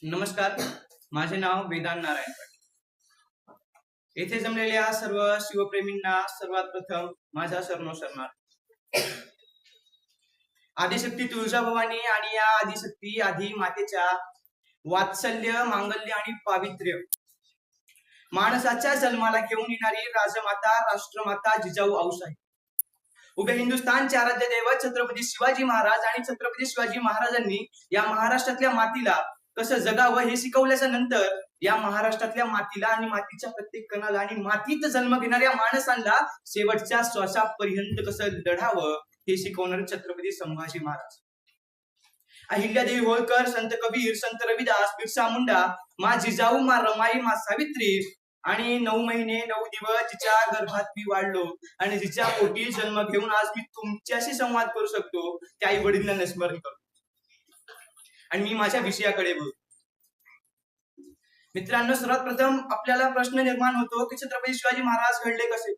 नमस्कार, माझे नाव वेदांत नारायण पाटील. येथे जमलेल्या सर्व शिवप्रेमींना सर्वात प्रथम माझा शरणोशरणार्थ. आदिशक्ती तुळजाभवानी आणि या आदिशक्ती आधी मातेच्या वात्सल्य, मांगल्य आणि पावित्र्य, माणसाच्या जन्माला घेऊन येणारी राजमाता, राष्ट्रमाता जिजाऊ आऊसाहेब, उभे हिंदुस्थानचे आराध्य दैवत छत्रपती शिवाजी महाराज आणि छत्रपती शिवाजी महाराजांनी या महाराष्ट्रातल्या मातीला कसं जगावं हे शिकवल्याच्या नंतर या महाराष्ट्रातल्या मातीला आणि मातीच्या प्रत्येक कणाला आणि मातीत जन्म घेणाऱ्या माणसांना शेवटच्या श्वासापर्यंत कसं लढावं हे शिकवणारे छत्रपती संभाजी महाराज. अहिल्यादेवी होळकर, संत कबीर, संत रविदास, बिरसा मुंडा, मा जिजाऊ, मा रमाई, मा सावित्री आणि 9 महिने 9 दिवस जिच्या गर्भात मी वाढलो आणि जिच्या पोटी जन्म घेऊन आज मी तुमच्याशी संवाद करू शकतो त्या आई वडिलांना स्मरण करतो. आणि मी माझ्या विषयाकडे बोलतो. मित्रांनो, सर्वात प्रथम आपल्याला प्रश्न निर्माण होतो की छत्रपती शिवाजी महाराज घडले कसे?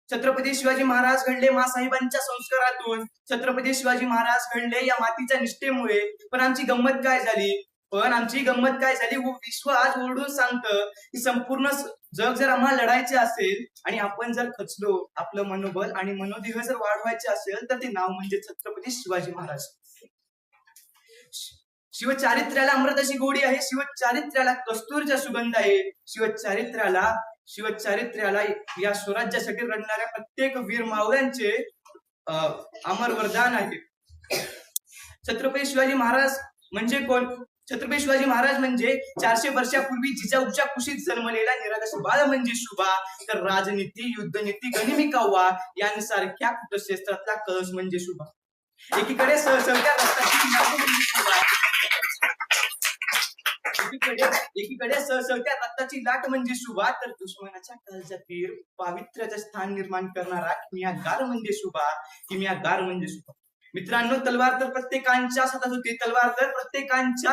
छत्रपती शिवाजी महाराज घडले मासाहेबांच्या संस्कारातून. छत्रपती शिवाजी महाराज घडले या मातीच्या निष्ठेमुळे. पण आमची गंमत काय झाली? विश्व आज ओरडून सांगतं की संपूर्ण जग जर आम्हाला लढायचे असेल आणि आपण जर खचलो, आपलं मनोबल आणि मनोधैर्य जर वाढवायचे असेल तर ते नाव म्हणजे छत्रपती शिवाजी महाराज. शिवचारित्र्याला अमृताची गोडी आहे, शिवचारित्र्याला कस्तुरीचा सुगंध आहे, शिवचारित्र्याला या स्वराज्यासाठी लढणाऱ्या प्रत्येक वीर मावळ्यांचे अमर वरदान आहे. छत्रपती शिवाजी महाराज म्हणजे कोण? छत्रपती शिवाजी महाराज म्हणजे 400 वर्षापूर्वी जिजाऊच्या कुशीत जन्मलेला निरागस बाळ म्हणजे शुभा. तर राजनीती, युद्धनीती, गनिमी काव्वा यांसारख्या कुटक्षेत्रातला कळस म्हणजे शुभा. एकीकडे सहसहत्या रक्ताची लाट म्हणजे शुभा, एकीकडे सहसहत्या रक्ताची लाट म्हणजे शुभा, तर दुश्मनाच्या काळजातील पावित्र्याचे स्थान निर्माण करणारा किमयागार म्हणजे शुभा, किमयागार म्हणजे शुभा. मित्रांनो, तलवार तर प्रत्येकांच्या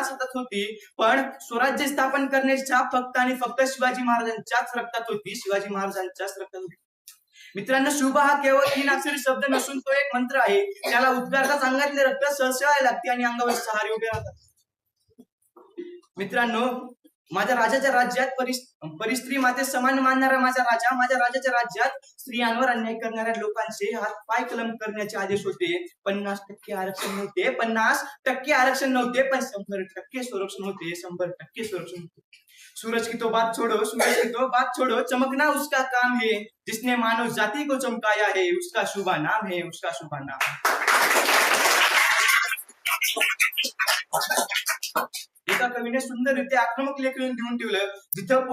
हातात होती, पण स्वराज्य स्थापन करण्याच्या फक्त आणि फक्त शिवाजी महाराजांच्याच रक्तात होती. मित्रांनो, शुभ हा केवळ 3 अक्षरी शब्द नसून तो एक मंत्र आहे. त्याला उद्गारताच अंगातले रक्त सळसळायला लागते आणि अंगावर सहारे उभे राहतात. मित्रांनो, माझ्या राजाच्या राज्यात परिस्त्री माते समान मानणारा माझ्या राजाच्या राज्यात स्त्रियांवर अन्याय करणाऱ्या लोकांचे हात पाय कलम करण्याचे आदेश होते. 50% आरक्षण नव्हते, 50% आरक्षण नव्हते, पण 100% संरक्षण होते, 100% संरक्षण होते. सूरज की तो बात छोड़ो, चमकना उसका काम है, जिसने मानव जाति को चमकाया है, उसका शुभ नाम है, उसका शुभ नाम. एका कवीने सुंदररित्या आक्रमक लेख लिहून ठेवलं. जिथं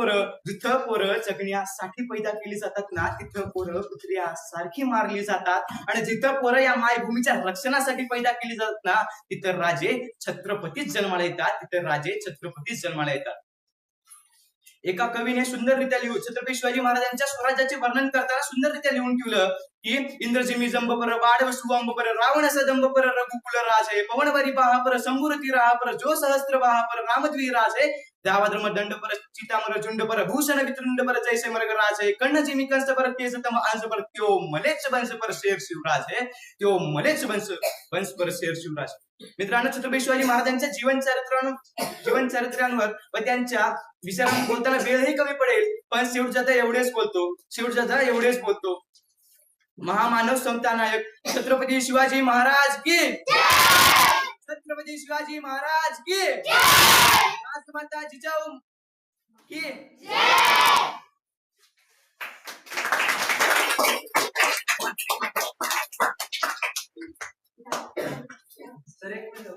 पोरं जगण्यासाठी पैदा केली जातात ना, तिथं पोरं कुत्र्यासारखी मारली जातात. आणि जिथं पोरं या मायभूमीच्या रक्षणासाठी पैदा केली जातात ना, तिथं राजे छत्रपतीच जन्माला येतात. एका कवीने सुंदररित्या लिहून छत्रपती शिवाजी महाराजांच्या स्वराज्याचे वर्णन करताना सुंदररित्या लिहून ठेवलं की इंद्रजिमी जंबपर, बाडव सुवांबपर, रावण सदंबपर, रघुकुल राजे, पवनवरी बाहापर, संबुरती राहापर, जो सहस्त्र बाहापर, रामद्वी राजे, दावाधर्म दंडपर, चितामर झुंडपर, भूषण वितृंडपर, जैसे मर्ग राजे, कण्णजिमी कंसपर, तेजतम अंशपर, त्यो मलेच वंशपर शेर शिवराजे, शेर शिवराज. मित्रांनो, छत्रपती शिवाजी महाराजांच्या जीवन चरित्रांवर व त्यांच्या विचारांवर बोलताना वेळही कमी पडेल, पण शेवटचा एवढेच बोलतो. महामानव समता नायक छत्रपती शिवाजी महाराज की राजमाता जिजाऊ की सर एक मिनिट,